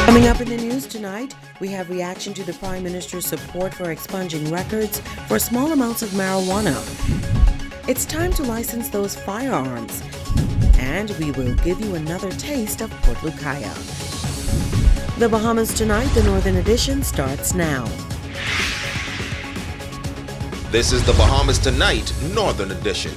Coming up in the news tonight, we have reaction to the Prime Minister's support for expunging records for small amounts of marijuana. It's time to license those firearms. And we will give you another taste of Port Lucaya. The Bahamas Tonight, the Northern Edition, starts now. This is the Bahamas Tonight, Northern Edition.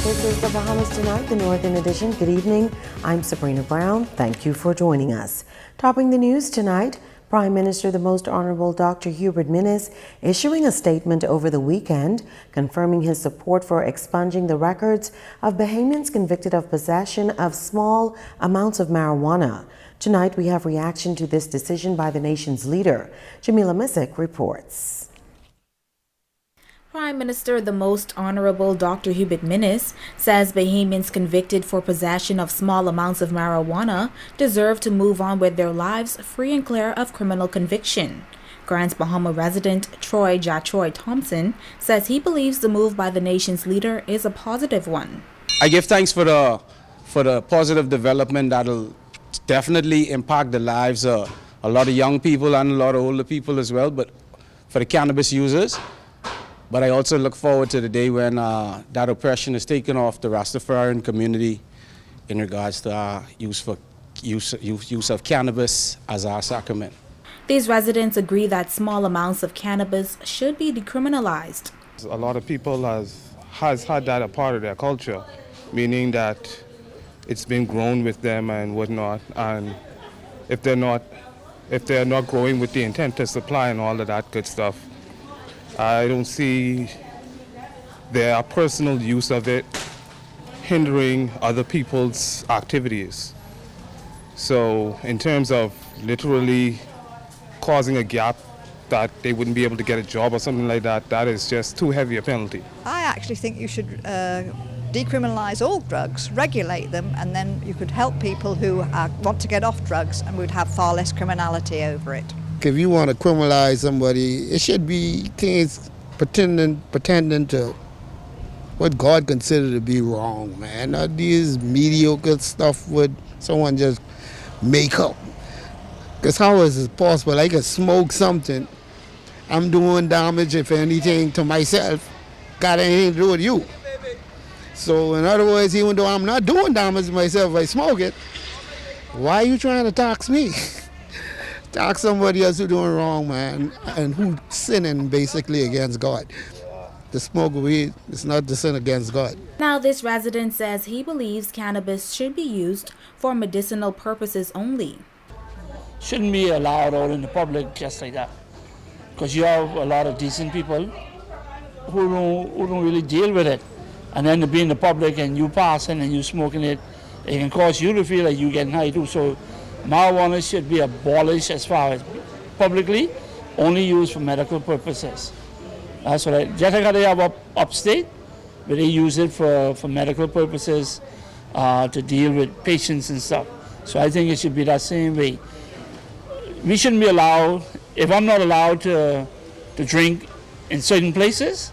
This is the Bahamas Tonight, the Northern Edition. Good evening. I'm Sabrina Brown. Thank you for joining us. Topping the news tonight, Prime Minister the Most Honorable Dr. Hubert Minnis issuing a statement over the weekend confirming his support for expunging the records of Bahamians convicted of possession of small amounts of marijuana. Tonight we have reaction to this decision by the nation's leader. Jamila Missick reports. Prime Minister the Most Honorable Dr. Hubert Minnis says Bahamians convicted for possession of small amounts of marijuana deserve to move on with their lives free and clear of criminal conviction. Grants Bahama resident Troy Jatroy Thompson says he believes the move by the nation's leader is a positive one. I give thanks for the positive development that'll definitely impact the lives of a lot of young people and a lot of older people as well, but for the cannabis users. But I also look forward to the day when that oppression is taken off the Rastafarian community in regards to our use of cannabis as our sacrament. These residents agree that small amounts of cannabis should be decriminalized. A lot of people has had that a part of their culture, meaning that it's been grown with them and whatnot. And if they're not growing with the intent to supply and all of that good stuff, I don't see their personal use of it hindering other people's activities. So in terms of literally causing a gap that they wouldn't be able to get a job or something like that, that is just too heavy a penalty. I actually think you should decriminalise all drugs, regulate them, and then you could help people who want to get off drugs, and we'd have far less criminality over it. If you want to criminalize somebody, it should be things pretending to what God considered to be wrong, man. Not these mediocre stuff would someone just make up. Because how is it possible? I can smoke something, I'm doing damage, if anything, to myself, got anything to do with you. So in other words, even though I'm not doing damage to myself if I smoke it, why are you trying to tax me? Tax somebody else who's doing wrong, man, and who's sinning basically against God. To smoke weed is not to sin against God. Now this resident says he believes cannabis should be used for medicinal purposes only. Shouldn't be allowed out in the public just like that, because you have a lot of decent people who don't really deal with it, and then to be in the public and you passing and you smoking it, it can cause you to feel like you getting high too. So marijuana should be abolished as far as publicly, only used for medical purposes. That's what just like how they have upstate, but they use it for medical purposes to deal with patients and stuff. So I think it should be that same way. We shouldn't be allowed, if I'm not allowed to drink in certain places,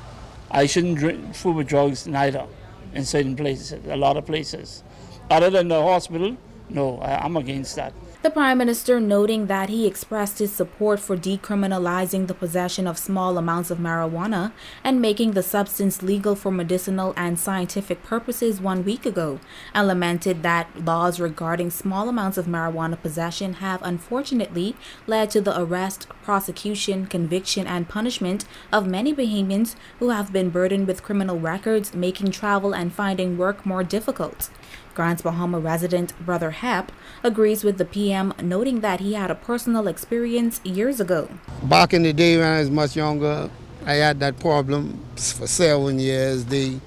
I shouldn't drink food with drugs neither in certain places, a lot of places. Other than the hospital, no, I'm against that. The Prime Minister noting that he expressed his support for decriminalizing the possession of small amounts of marijuana and making the substance legal for medicinal and scientific purposes 1 week ago, and lamented that laws regarding small amounts of marijuana possession have unfortunately led to the arrest, prosecution, conviction, and punishment of many Bahamians who have been burdened with criminal records, making travel and finding work more difficult. Grants Bahama resident Brother Hep agrees with the PM, noting that he had a personal experience years ago. Back in the day when I was much younger, I had that problem for 7 years. They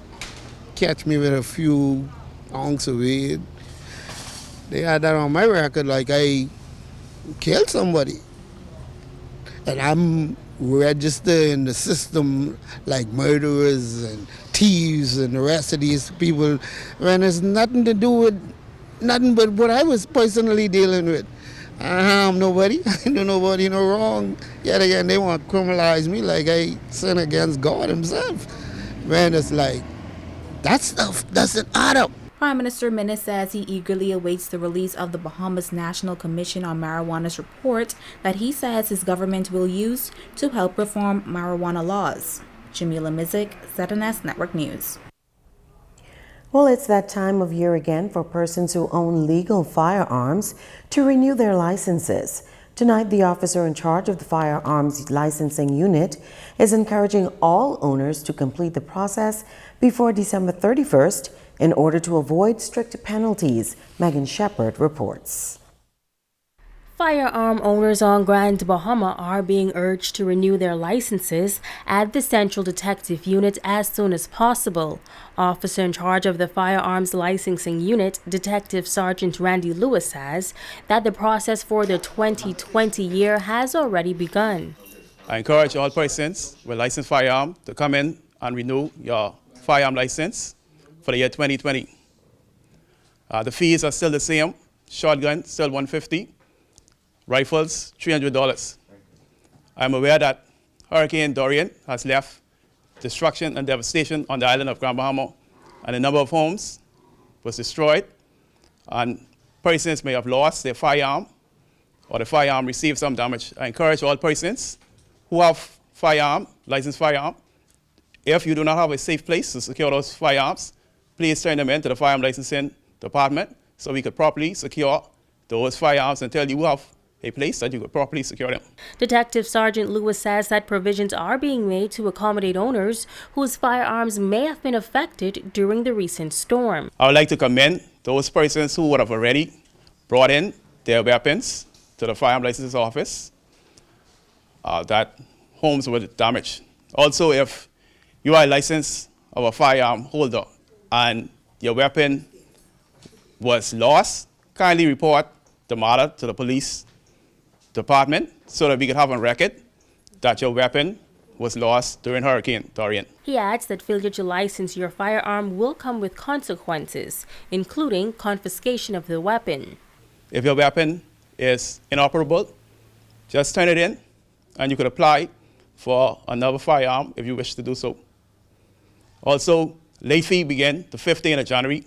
catch me with a few ounces of weed. They had that on my record like I killed somebody. And I'm registered in the system like murderers and thieves and the rest of these people when it's nothing to do with nothing but what I was personally dealing with. I harm nobody, I do nobody no wrong. Yet again, they want to criminalize me like I sin against God himself. Man, it's like That stuff doesn't add up. Prime Minister Minnis says he eagerly awaits the release of the Bahamas National Commission on Marijuana's report that he says his government will use to help reform marijuana laws. Jamila Mizik, ZNS Network News. Well, it's that time of year again for persons who own legal firearms to renew their licenses. Tonight, the officer in charge of the firearms licensing unit is encouraging all owners to complete the process before December 31st in order to avoid strict penalties. Megan Shepard reports. Firearm owners on Grand Bahama are being urged to renew their licenses at the Central Detective Unit as soon as possible. Officer in charge of the Firearms Licensing Unit, Detective Sergeant Randy Lewis, says that the process for the 2020 year has already begun. I encourage all persons with licensed firearm to come in and renew your firearm license for the year 2020. The fees are still the same. Shotgun still $150. Rifles, $300. I'm aware that Hurricane Dorian has left destruction and devastation on the island of Grand Bahama, and a number of homes was destroyed, and persons may have lost their firearm, or the firearm received some damage. I encourage all persons who have firearm, licensed firearm, if you do not have a safe place to secure those firearms, please turn them in to the firearm licensing department so we could properly secure those firearms until you have a place that you could properly secure them. Detective Sergeant Lewis says that provisions are being made to accommodate owners whose firearms may have been affected during the recent storm. I would like to commend those persons who would have already brought in their weapons to the firearm license office that homes were damaged. Also, if you are a license of a firearm holder and your weapon was lost, kindly report the matter to the police department so that we could have on record that your weapon was lost during Hurricane Dorian. He adds that failure to license your firearm will come with consequences, including confiscation of the weapon. If your weapon is inoperable, just turn it in and you could apply for another firearm if you wish to do so. Also, late fee begin the 15th of January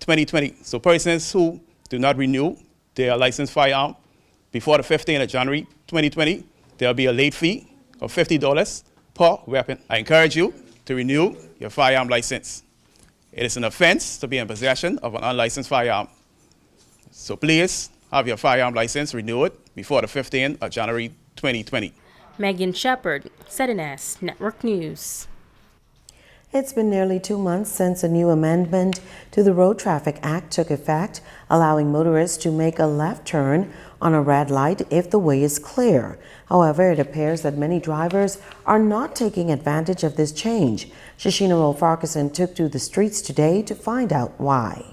2020. So persons who do not renew their licensed firearm before the 15th of January 2020, there will be a late fee of $50 per weapon. I encourage you to renew your firearm license. It is an offense to be in possession of an unlicensed firearm. So please have your firearm license renewed before the 15th of January 2020. Megan Shepard, ZNS Network News. It's been nearly 2 months since a new amendment to the Road Traffic Act took effect, allowing motorists to make a left turn on a red light if the way is clear. However, it appears that many drivers are not taking advantage of this change. Shashina Roll-Farquharson took to the streets today to find out why.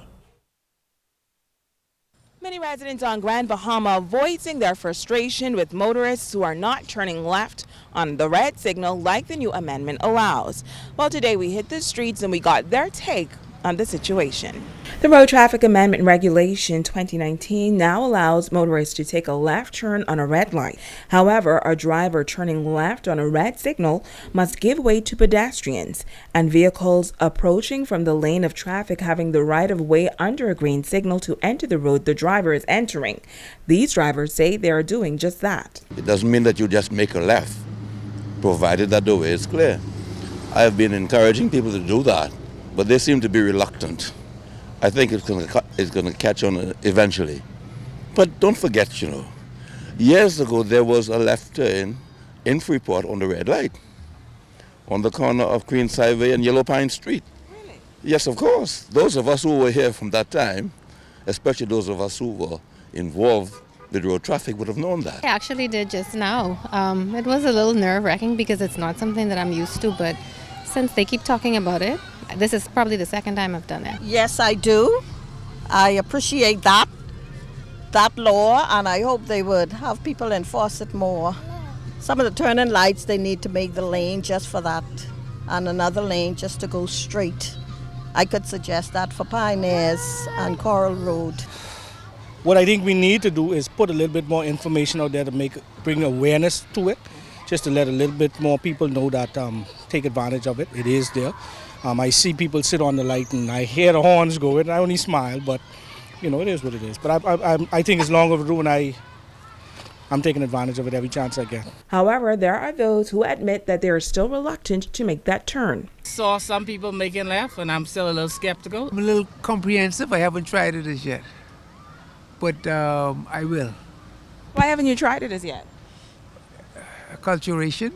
Many residents on Grand Bahama voicing their frustration with motorists who are not turning left on the red signal like the new amendment allows. Well, today we hit the streets and we got their take on the situation. The Road Traffic Amendment Regulation 2019 now allows motorists to take a left turn on a red light. However, a driver turning left on a red signal must give way to pedestrians, and vehicles approaching from the lane of traffic having the right of way under a green signal to enter the road the driver is entering. These drivers say they are doing just that. It doesn't mean that you just make a left, provided that the way is clear. I have been encouraging people to do that, but they seem to be reluctant. I think it's going to catch on eventually. But don't forget, years ago there was a left turn in Freeport on the red light, on the corner of Queens Highway and Yellow Pine Street. Really? Yes, of course. Those of us who were here from that time, especially those of us who were involved with road traffic, would have known that. I actually did just now. It was a little nerve-wracking because it's not something that I'm used to, but since they keep talking about it, this is probably the second time I've done it. Yes, I do. I appreciate that law, and I hope they would have people enforce it more. Some of the turning lights, they need to make the lane just for that, and another lane just to go straight. I could suggest that for Pioneers and Coral Road. What I think we need to do is put a little bit more information out there to bring awareness to it, just to let a little bit more people know that take advantage of it. It is there. I see people sit on the light and I hear the horns go and I only smile, but you know, it is what it is. But I think it's long overdue and I'm taking advantage of it every chance I get. However, there are those who admit that they are still reluctant to make that turn. Saw some people making left, and I'm still a little skeptical. I'm a little comprehensive. I haven't tried it as yet, but I will. Why haven't you tried it as yet? Acculturation,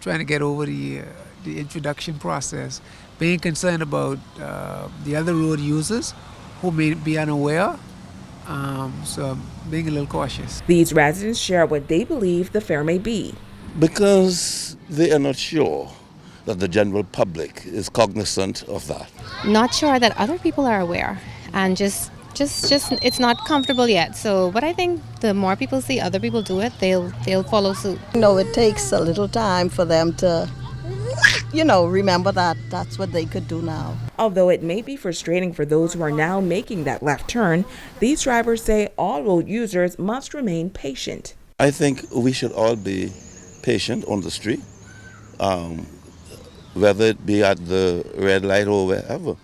trying to get over the introduction process, being concerned about the other road users who may be unaware. So I'm being a little cautious. These residents share what they believe the fair may be. Because they are not sure that the general public is cognizant of that. Not sure that other people are aware, and just it's not comfortable yet. So, but I think the more people see other people do it, they'll follow suit. You know, it takes a little time for them to, remember that that's what they could do now. Although it may be frustrating for those who are now making that left turn, these drivers say all road users must remain patient. I think we should all be patient on the street, whether it be at the red light or wherever,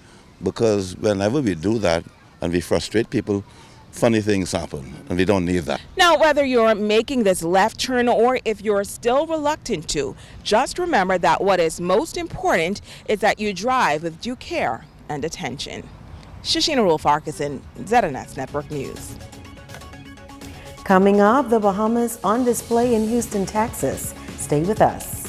because whenever we do that and we frustrate people, funny things happen, and we don't need that. Now, whether you're making this left turn or if you're still reluctant to, just remember that what is most important is that you drive with due care and attention. Shashina Rule-Farquharson, ZNS Network News. Coming up, the Bahamas on display in Houston, Texas. Stay with us.